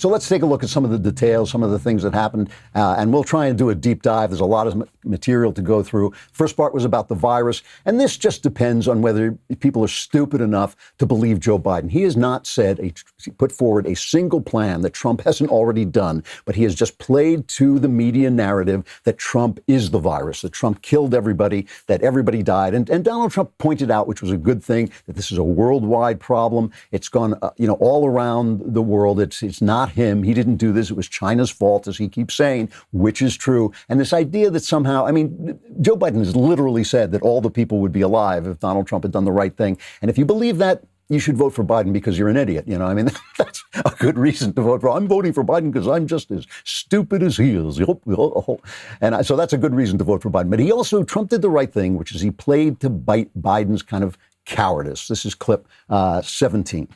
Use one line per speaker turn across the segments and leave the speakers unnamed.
So let's take a look at some of the details, some of the things that happened, and we'll try and do a deep dive. There's a lot of material to go through. First part was about the virus, and this just depends on whether people are stupid enough to believe Joe Biden. He has not put forward a single plan that Trump hasn't already done, but he has just played to the media narrative that Trump is the virus, that Trump killed everybody, that everybody died. And Donald Trump pointed out, which was a good thing, that this is a worldwide problem. It's gone, all around the world. It's not him. He didn't do this. It was China's fault, as he keeps saying, which is true. And this idea that somehow, Joe Biden has literally said that all the people would be alive if Donald Trump had done the right thing. And if you believe that, you should vote for Biden because you're an idiot. That's a good reason to vote for. I'm voting for Biden because I'm just as stupid as he is. And so that's a good reason to vote for Biden. But Trump did the right thing, which is he played to Biden's kind of cowardice. This is clip 17.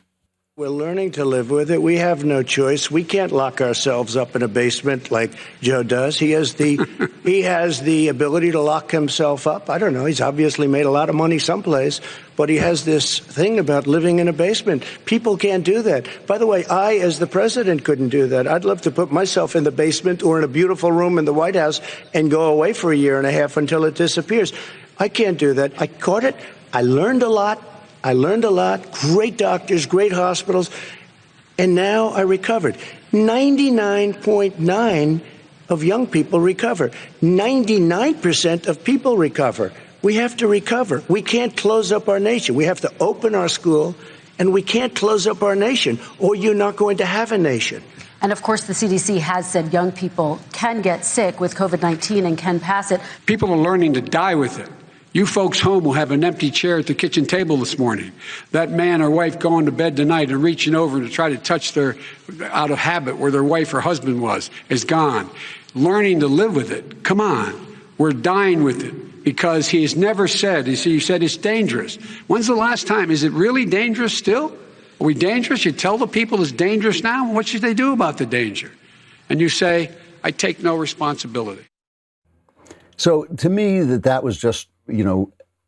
We're learning to live with it. We have no choice. We can't lock ourselves up in a basement like Joe does. He has the ability to lock himself up. I don't know. He's obviously made a lot of money someplace, but he has this thing about living in a basement. People can't do that. By the way, I, as the president, couldn't do that. I'd love to put myself in the basement or in a beautiful room in the White House and go away for a year and a half until it disappears. I can't do that. I caught it. I learned a lot. Great doctors, great hospitals. And now I recovered. 99.9 of young people recover. 99% of people recover. We have to recover. We can't close up our nation. We have to open our school, and we can't close up our nation, or you're not going to have a nation.
And of course, the CDC has said young people can get sick with COVID-19 and can pass it.
People are learning to die with it. You folks home will have an empty chair at the kitchen table this morning. That man or wife going to bed tonight and reaching over to try to touch out of habit where their wife or husband is gone. Learning to live with it. Come on. We're dying with it because he has never said, you said it's dangerous. When's the last time? Is it really dangerous still? Are we dangerous? You tell the people it's dangerous now? What should they do about the danger? And you say, I take no responsibility.
So to me, that was just,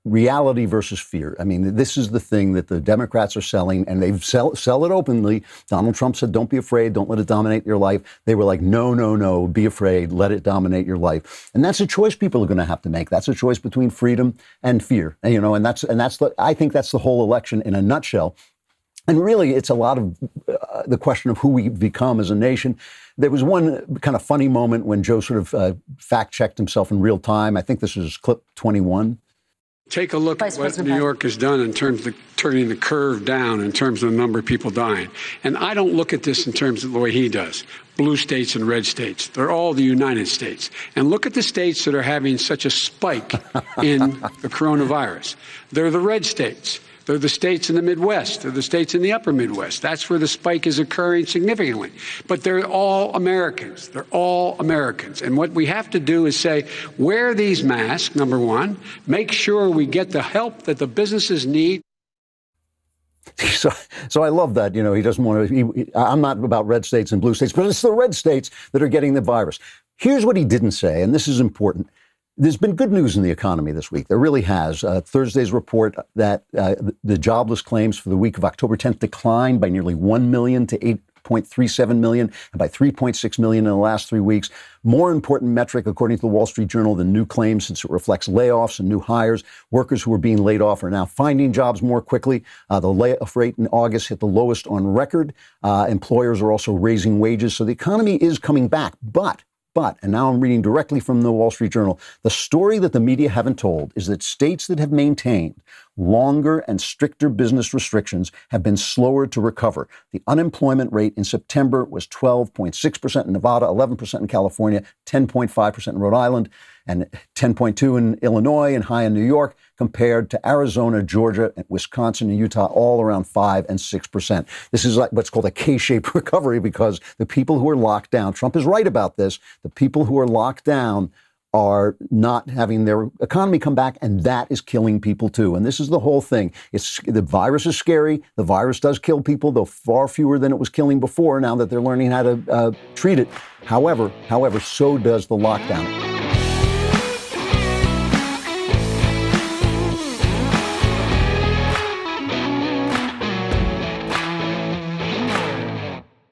reality versus fear. This is the thing that the Democrats are selling, and they sell it openly. Donald Trump said, don't be afraid. Don't let it dominate your life. They were like, no, be afraid. Let it dominate your life. And that's a choice people are going to have to make. That's a choice between freedom and fear. I think that's the whole election in a nutshell. And really, it's a lot of the question of who we become as a nation. There was one kind of funny moment when Joe sort of fact-checked himself in real time. I think this is clip 21.
Take a look at what New York has done in terms of turning the curve down in terms of the number of people dying. And I don't look at this in terms of the way he does. Blue states and red states. They're all the United States. And look at the states that are having such a spike in the coronavirus. They're the red states. They're the states in the Midwest. They're the states in the upper Midwest. That's where the spike is occurring significantly. But they're all Americans. They're all Americans. And what we have to do is say, wear these masks, number one. Make sure we get the help that the businesses need.
So I love that. He doesn't want to. I'm not about red states and blue states, but it's the red states that are getting the virus. Here's what he didn't say, and this is important. There's been good news in the economy this week. There really has. Thursday's report that the jobless claims for the week of October 10th declined by nearly 1 million to 8.37 million, and by 3.6 million in the last 3 weeks. More important metric, according to the Wall Street Journal, than new claims, since it reflects layoffs and new hires. Workers who are being laid off are now finding jobs more quickly. The layoff rate in August hit the lowest on record. Employers are also raising wages. So the economy is coming back. But, and now I'm reading directly from the Wall Street Journal, the story that the media haven't told is that states that have maintained longer and stricter business restrictions have been slower to recover. The unemployment rate in September was 12.6% in Nevada, 11% in California, 10.5% in Rhode Island, and 10.2% in Illinois and high in New York, compared to Arizona, Georgia, Wisconsin, and Utah, all around 5% and 6%. This is like what's called a K-shaped recovery, because the people who are locked down, Trump is right about this, the people who are locked down are not having their economy come back, and that is killing people too. And this is the whole thing. The virus is scary. The virus does kill people, though far fewer than it was killing before, now that they're learning how to treat it. However, so does the lockdown.